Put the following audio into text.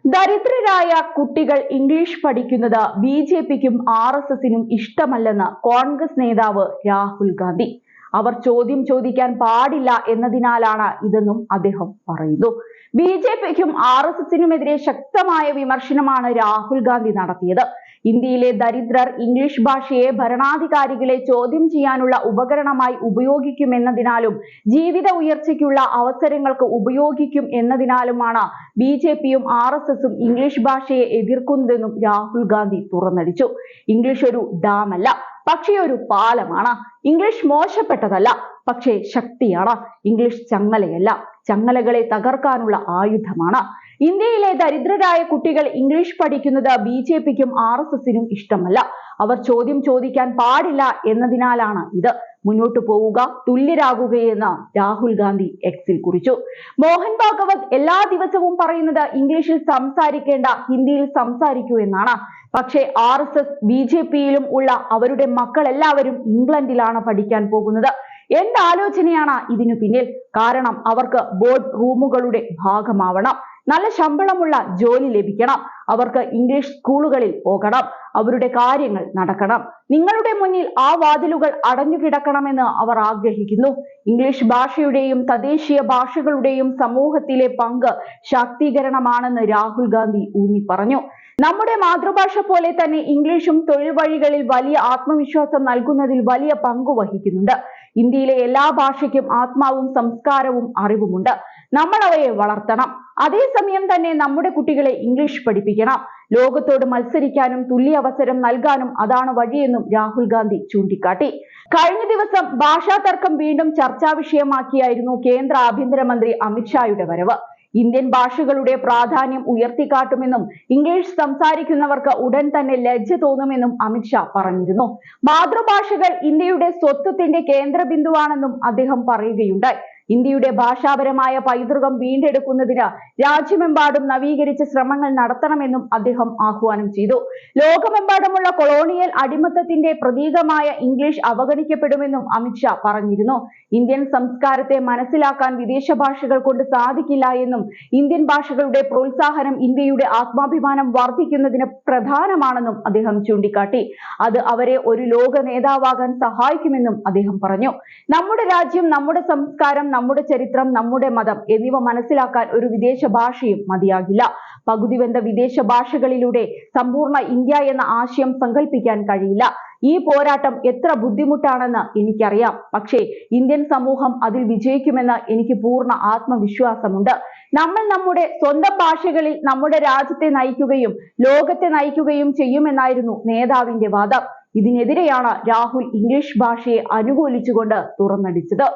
ദരിദ്രരായ കുട്ടികൾ ഇംഗ്ലീഷ് പഠിക്കുന്നത് ബി.ജെ.പിക്കും ആർ.എസ്.എസിനും ഇഷ്ടമല്ലെന്ന് കോൺഗ്രസ് നേതാവ് രാഹുൽ ഗാന്ധി. അവർ ചോദ്യം ചോദിക്കാൻ പാടില്ല എന്നതിനാലാണ് ഇതെന്നും അദ്ദേഹം പറയുന്നു. ബി.ജെ.പിക്കും ആർ.എസ്.എസിനുമെതിരെ ശക്തമായ വിമർശനമാണ് രാഹുൽ ഗാന്ധി നടത്തിയത്. ഇന്ത്യയിലെ ദരിദ്രർ ഇംഗ്ലീഷ് ഭാഷയെ ഭരണാധികാരികളെ ചോദ്യം ചെയ്യാനുള്ള ഉപകരണമായി ഉപയോഗിക്കുമെന്നതിനാലും ജീവിത ഉയർച്ചയ്ക്കുള്ള അവസരങ്ങൾക്ക് ഉപയോഗിക്കും എന്നതിനാലുമാണ് ബി.ജെ.പിയും ആർ.എസ്.എസും ഇംഗ്ലീഷ് ഭാഷയെ എതിർക്കുന്നതെന്നും രാഹുൽ ഗാന്ധി തുറന്നടിച്ചു. ഇംഗ്ലീഷ് ഒരു ഡാമല്ല, പക്ഷേ ഒരു പാലമാണ്. ഇംഗ്ലീഷ് മോശപ്പെട്ടതല്ല, പക്ഷേ ശക്തിയാണ്. ഇംഗ്ലീഷ് ചങ്ങലയല്ല, ചങ്ങലകളെ തകർക്കാനുള്ള ആയുധമാണ്. ഇന്ത്യയിലെ ദരിദ്രരായ കുട്ടികൾ ഇംഗ്ലീഷ് പഠിക്കുന്നത് ബി.ജെ.പിക്കും ആർ.എസ്.എസിനും ഇഷ്ടമല്ല. അവർ ചോദ്യം ചോദിക്കാൻ പാടില്ല എന്നതിനാലാണ് ഇത്. മുന്നോട്ടു പോവുക, തുല്യരാകുകയെന്ന് രാഹുൽ ഗാന്ധി എക്സിൽ കുറിച്ചു. മോഹൻ ഭാഗവത് എല്ലാ ദിവസവും പറയുന്നത് ഇംഗ്ലീഷിൽ സംസാരിക്കേണ്ട, ഹിന്ദിയിൽ സംസാരിക്കൂ എന്നാണ്. പക്ഷേ ആർ.എസ്.എസ് ബി.ജെ.പിയിലും ഉള്ള അവരുടെ മക്കളെല്ലാവരും ഇംഗ്ലണ്ടിലാണ് പഠിക്കാൻ പോകുന്നത്. എന്താലോചനയാണ് ഇതിനു പിന്നിൽ? കാരണം അവർക്ക് ബോർഡ് റൂമുകളുടെ ഭാഗമാവണം, നല്ല ശമ്പളമുള്ള ജോലി ലഭിക്കണം, അവർക്ക് ഇംഗ്ലീഷ് സ്കൂളുകളിൽ പോകണം, അവരുടെ കാര്യങ്ങൾ നടക്കണം. നിങ്ങളുടെ മുന്നിൽ ആ വാതിലുകൾ അടഞ്ഞുകിടക്കണമെന്ന് അവർ ആഗ്രഹിക്കുന്നു. ഇംഗ്ലീഷ് ഭാഷയുടെയും തദ്ദേശീയ ഭാഷകളുടെയും സമൂഹത്തിലെ പങ്ക് ശാക്തീകരണമാണെന്ന് രാഹുൽ ഗാന്ധി ഊന്നി പറഞ്ഞു. നമ്മുടെ മാതൃഭാഷ പോലെ തന്നെ ഇംഗ്ലീഷും തൊഴിൽ വഴികളിൽ വലിയ ആത്മവിശ്വാസം നൽകുന്നതിൽ വലിയ പങ്കു വഹിക്കുന്നുണ്ട്. ഇന്ത്യയിലെ എല്ലാ ഭാഷയ്ക്കും ആത്മാവും സംസ്കാരവും അറിവുമുണ്ട്. നമ്മൾ അവയെ വളർത്തണം. അതേസമയം തന്നെ നമ്മുടെ കുട്ടികളെ ഇംഗ്ലീഷ് പഠിപ്പിക്കണം. ലോകത്തോട് മത്സരിക്കാനും തുല്യ അവസരം നൽകാനും അതാണ് വഴിയെന്നും രാഹുൽ ഗാന്ധി ചൂണ്ടിക്കാട്ടി. കഴിഞ്ഞ ദിവസം ഭാഷാ തർക്കം വീണ്ടും ചർച്ചാ വിഷയമാക്കിയായിരുന്നു കേന്ദ്ര ആഭ്യന്തരമന്ത്രി അമിത്ഷായുടെ വരവ്. ഇന്ത്യൻ ഭാഷകളുടെ പ്രാധാന്യം ഉയർത്തിക്കാട്ടുമെന്നും ഇംഗ്ലീഷ് സംസാരിക്കുന്നവർക്ക് ഉടൻ തന്നെ ലജ്ജ തോന്നുമെന്നും അമിത്ഷാ പറഞ്ഞിരുന്നു. മാതൃഭാഷകൾ ഇന്ത്യയുടെ സ്വത്വത്തിന്റെ കേന്ദ്രബിന്ദുവാണെന്നും അദ്ദേഹം പറയുകയുണ്ടായി. ഇന്ത്യയുടെ ഭാഷാപരമായ പൈതൃകം വീണ്ടെടുക്കുന്നതിന് രാജ്യമെമ്പാടും നവീകരിച്ച ശ്രമങ്ങൾ നടത്തണമെന്നും അദ്ദേഹം ആഹ്വാനം ചെയ്തു. ലോകമെമ്പാടുമുള്ള കൊളോണിയൽ അടിമത്തത്തിന്റെ പ്രതീകമായ ഇംഗ്ലീഷ് അവഗണിക്കപ്പെടുമെന്നും അമിത്ഷാ പറഞ്ഞിരുന്നു. ഇന്ത്യൻ സംസ്കാരത്തെ മനസ്സിലാക്കാൻ വിദേശ ഭാഷകൾ കൊണ്ട് സാധിക്കില്ല എന്നും ഇന്ത്യൻ ഭാഷകളുടെ പ്രോത്സാഹനം ഇന്ത്യയുടെ ആത്മാഭിമാനം വർദ്ധിക്കുന്നതിന് പ്രധാനമാണെന്നും അദ്ദേഹം ചൂണ്ടിക്കാട്ടി. അത് അവരെ ഒരു ലോക നേതാവാകാൻ സഹായിക്കുമെന്നും അദ്ദേഹം പറഞ്ഞു. നമ്മുടെ രാജ്യം, നമ്മുടെ സംസ്കാരം, നമ്മുടെ ചരിത്രം, നമ്മുടെ മതം എന്നിവ മനസ്സിലാക്കാൻ ഒരു വിദേശ ഭാഷയും മതിയാകില്ല. പകുതിവെന്ത വിദേശ ഭാഷകളിലൂടെ സമ്പൂർണ്ണ ഇന്ത്യ എന്ന ആശയം സങ്കല്പിക്കാൻ കഴിയില്ല. ഈ പോരാട്ടം എത്ര ബുദ്ധിമുട്ടാണെന്ന് എനിക്കറിയാം. പക്ഷേ ഇന്ത്യൻ സമൂഹം അതിൽ വിജയിക്കുമെന്ന് എനിക്ക് പൂർണ്ണ ആത്മവിശ്വാസമുണ്ട്. നമ്മൾ നമ്മുടെ സ്വന്തം ഭാഷകളിൽ നമ്മുടെ രാജ്യത്തെ നയിക്കുകയും ലോകത്തെ നയിക്കുകയും ചെയ്യുമെന്നായിരുന്നു നേതാവിന്റെ വാദം. ഇതിനെതിരെയാണ് രാഹുൽ ഇംഗ്ലീഷ് ഭാഷയെ അനുകൂലിച്ചുകൊണ്ട് തുറന്നടിച്ചത്.